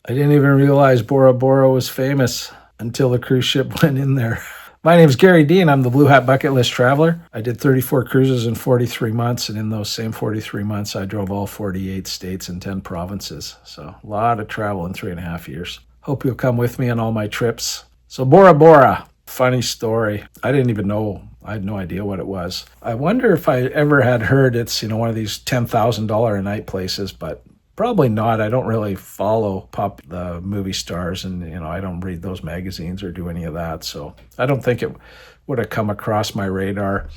I didn't even realize Bora Bora was famous until the cruise ship went in there. My name's Gary Dean. I'm the Blue Hat Bucket List Traveler. I did 34 cruises in 43 months, and in those same 43 months, I drove all 48 states and 10 provinces. So a lot of travel in 3.5 years. Hope you'll come with me on all my trips. So Bora Bora, funny story. I didn't even know. I had no idea what it was. I wonder if I ever had heard it's, one of these $10,000 a night places, but probably not. I don't really follow the movie stars, and I don't read those magazines or do any of that. So I don't think it would have come across my radar.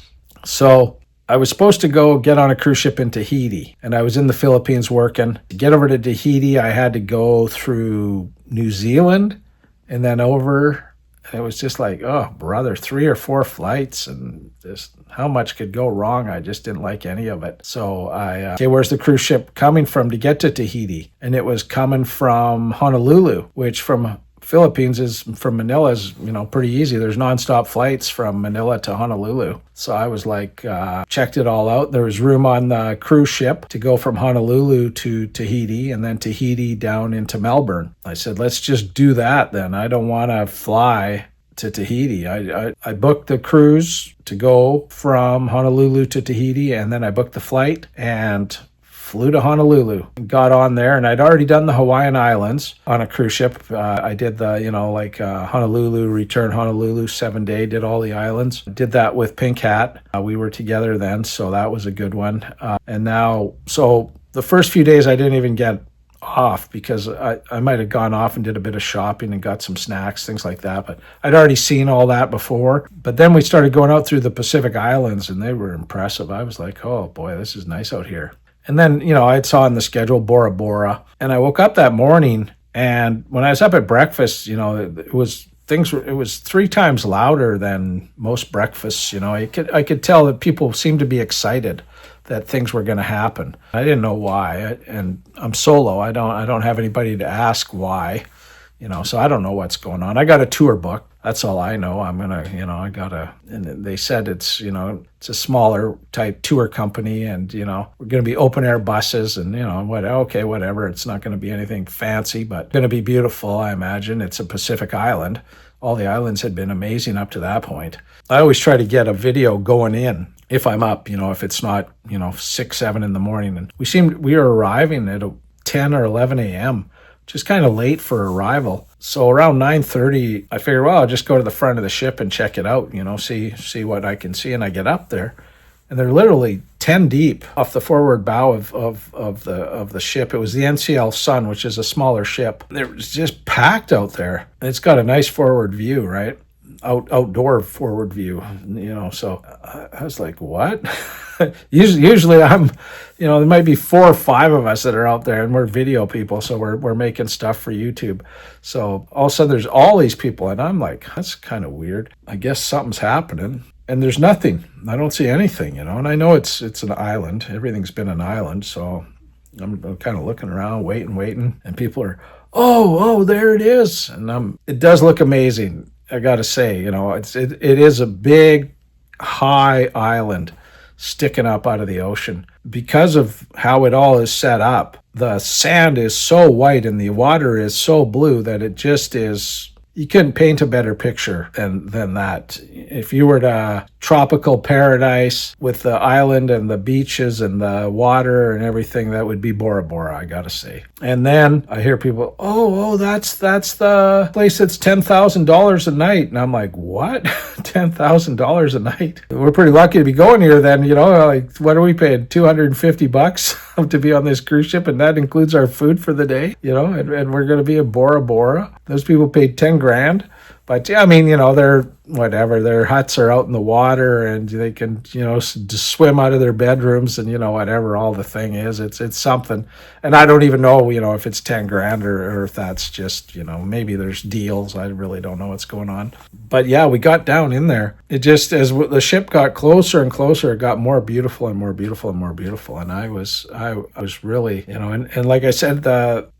So I was supposed to go get on a cruise ship in Tahiti, and I was in the Philippines working. To get over to Tahiti, I had to go through New Zealand and then over. It was just like, oh, brother, 3 or 4 flights, and just how much could go wrong? I just didn't like any of it. So okay, where's the cruise ship coming from to get to Tahiti? And it was coming from Honolulu, which from Manila is, pretty easy. There's nonstop flights from Manila to Honolulu. So I was like, checked it all out. There was room on the cruise ship to go from Honolulu to Tahiti and then Tahiti down into Melbourne. I said, let's just do that then. I don't want to fly to Tahiti. I booked the cruise to go from Honolulu to Tahiti, and then I booked the flight and flew to Honolulu, got on there, and I'd already done the Hawaiian Islands on a cruise ship. I did the, Honolulu, return Honolulu, 7-day, did all the islands. Did that with Pink Hat. We were together then, so that was a good one. So the first few days I didn't even get off because I might have gone off and did a bit of shopping and got some snacks, things like that. But I'd already seen all that before. But then we started going out through the Pacific Islands, and they were impressive. I was like, oh boy, this is nice out here. And then, I saw on the schedule Bora Bora, and I woke up that morning, and when I was up at breakfast, it was 3 times louder than most breakfasts. I could tell that people seemed to be excited that things were going to happen. I didn't know why, and I'm solo. I don't have anybody to ask why, so I don't know what's going on. I got a tour book. That's all I know. I'm going to, and they said it's a smaller type tour company, and, we're going to be open air buses and, whatever. It's not going to be anything fancy, but going to be beautiful, I imagine. It's a Pacific island. All the islands had been amazing up to that point. I always try to get a video going in if I'm up, if it's not, 6, 7 in the morning. And we were arriving at 10 or 11 a.m., just kind of late for arrival. So around 9:30, I figured, well, I'll just go to the front of the ship and check it out, see what I can see. And I get up there, and they're literally 10 deep off the forward bow of the ship. It was the NCL Sun, which is a smaller ship. It was just packed out there. And it's got a nice forward view, right? Outdoor forward view, so I was like, what? Usually I'm, there might be 4 or 5 of us that are out there, and we're video people, so we're making stuff for YouTube. So all of a sudden there's all these people, and I'm like, that's kind of weird. I guess something's happening. And there's nothing. I don't see anything, and I know it's an island. Everything's been an island, so I'm kind of looking around, waiting, and people are, oh, there it is. And it does look amazing. I got to say, it is a big, high island sticking up out of the ocean. Because of how it all is set up, the sand is so white and the water is so blue that it just is, you couldn't paint a better picture than that. If you were to tropical paradise with the island and the beaches and the water and everything, that would be Bora Bora, I gotta say. And then I hear people, oh, that's the place that's $10,000 a night. And I'm like, what? $10,000 a night? We're pretty lucky to be going here then, like, what are we paying? $250 to be on this cruise ship, and that includes our food for the day, and we're going to be in Bora Bora. Those people paid $10,000. But I mean, they're whatever. Their huts are out in the water, and they can, just swim out of their bedrooms, and whatever all the thing is, it's something. And I don't even know, if it's $10,000 or if that's just, maybe there's deals. I really don't know what's going on. But yeah, we got down in there. It just, as the ship got closer and closer, it got more beautiful and more beautiful and more beautiful. And I was really, and like I said,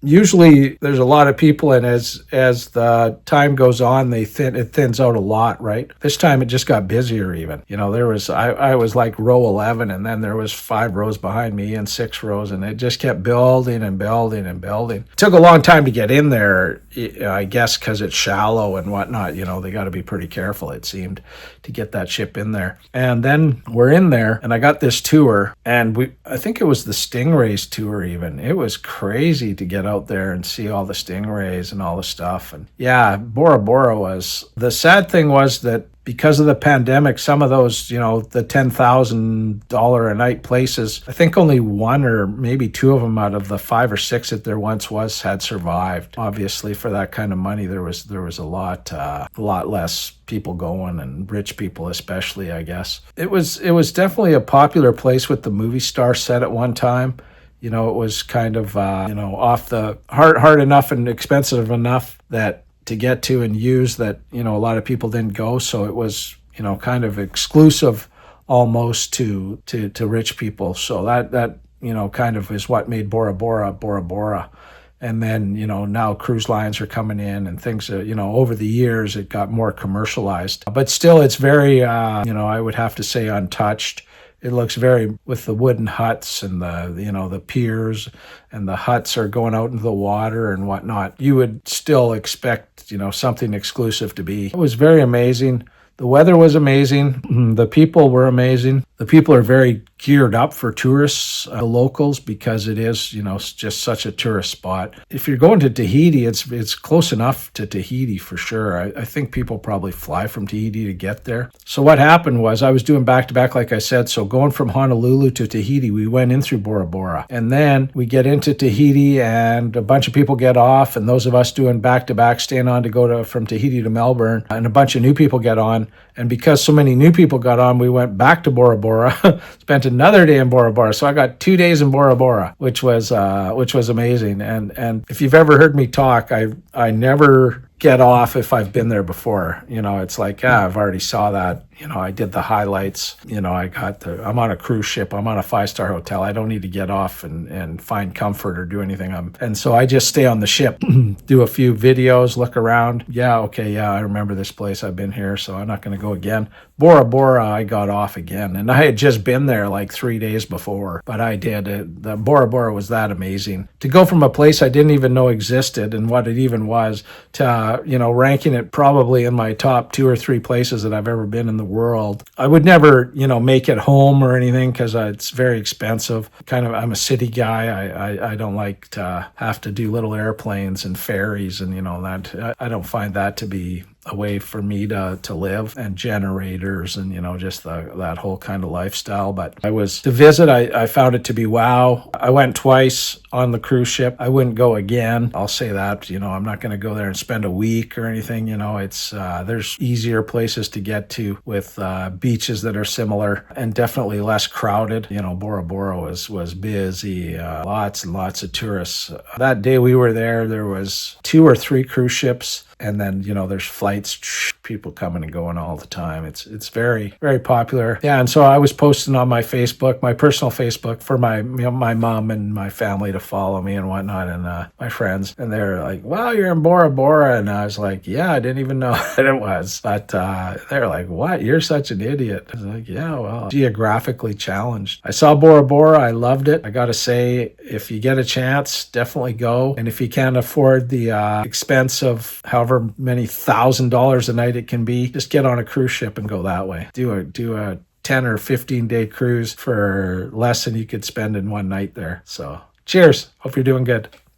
usually there's a lot of people, and as the time goes on, it thins out a lot, right? This time it just got busier even. I was like row 11, and then there was 5 rows behind me and 6 rows, and it just kept building and building and building. It took a long time to get in there, I guess, because it's shallow and whatnot. They got to be pretty careful, it seemed, to get that ship in there. And then we're in there, and I got this tour, and I think it was the Stingrays tour even. It was crazy to get out there and see all the stingrays and all the stuff. And yeah, Bora Bora was, the sad thing was that because of the pandemic, some of those, the $10,000 a night places, I think only 1 or maybe 2 of them out of the 5 or 6 that there once was had survived. Obviously, for that kind of money, there was a lot less people going, and rich people especially, I guess. It was definitely a popular place with the movie star set at one time. It was kind of off the hard enough and expensive enough that to get to and use that, a lot of people didn't go. So it was, kind of exclusive almost to rich people. So that kind of is what made Bora Bora Bora Bora. And then, now cruise lines are coming in and things, over the years it got more commercialized. But still, it's very, I would have to say untouched. It looks very, with the wooden huts and the piers, and the huts are going out into the water and whatnot. You would still expect, something exclusive to be. It was very amazing. The weather was amazing. The people were amazing. The people are very geared up for tourists, the locals, because it is, just such a tourist spot. If you're going to Tahiti, it's close enough to Tahiti for sure. I think people probably fly from Tahiti to get there. So what happened was I was doing back-to-back, like I said. So going from Honolulu to Tahiti, we went in through Bora Bora. And then we get into Tahiti, and a bunch of people get off, and those of us doing back-to-back, staying on to go from Tahiti to Melbourne, and a bunch of new people get on. And because so many new people got on, we went back to Bora Bora, spent another day in Bora Bora. So I got 2 days in Bora Bora, which was amazing. And if you've ever heard me talk, I never get off if I've been there before. It's like, I've already saw that. I did the highlights. I'm on a cruise ship. I'm on a 5-star hotel. I don't need to get off and find comfort or do anything. And so I just stay on the ship, do a few videos, look around. I remember this place. I've been here, so I'm not going to go again. Bora Bora, I got off again. And I had just been there like 3 days before, but I did. The Bora Bora was that amazing. To go from a place I didn't even know existed and what it even was to, ranking it probably in my top 2 or 3 places that I've ever been in the world. I would never, make it home or anything because it's very expensive. I'm a city guy. I don't like to have to do little airplanes and ferries and, that. I don't find that to be a way for me to live, and generators and, just that whole kind of lifestyle. But to visit, I found it to be wow. I went twice on the cruise ship. I wouldn't go again. I'll say that, I'm not going to go there and spend a week or anything. It's, there's easier places to get to with beaches that are similar and definitely less crowded. Bora Bora was busy, lots and lots of tourists. That day we were there was 2 or 3 cruise ships. And then, there's flights, people coming and going all the time. It's very, very popular. Yeah, and so I was posting on my Facebook, my personal Facebook, for my mom and my family to follow me and whatnot, and my friends. And they're like, wow, you're in Bora Bora. And I was like, yeah, I didn't even know that it was. But they're like, what? You're such an idiot. I was like, yeah, well, geographically challenged. I saw Bora Bora. I loved it. I got to say, if you get a chance, definitely go. And if you can't afford the expense of however many $1,000 a night it can be, just get on a cruise ship and go that way. Do a 10 or 15 day cruise for less than you could spend in one night there. So cheers. Hope you're doing good.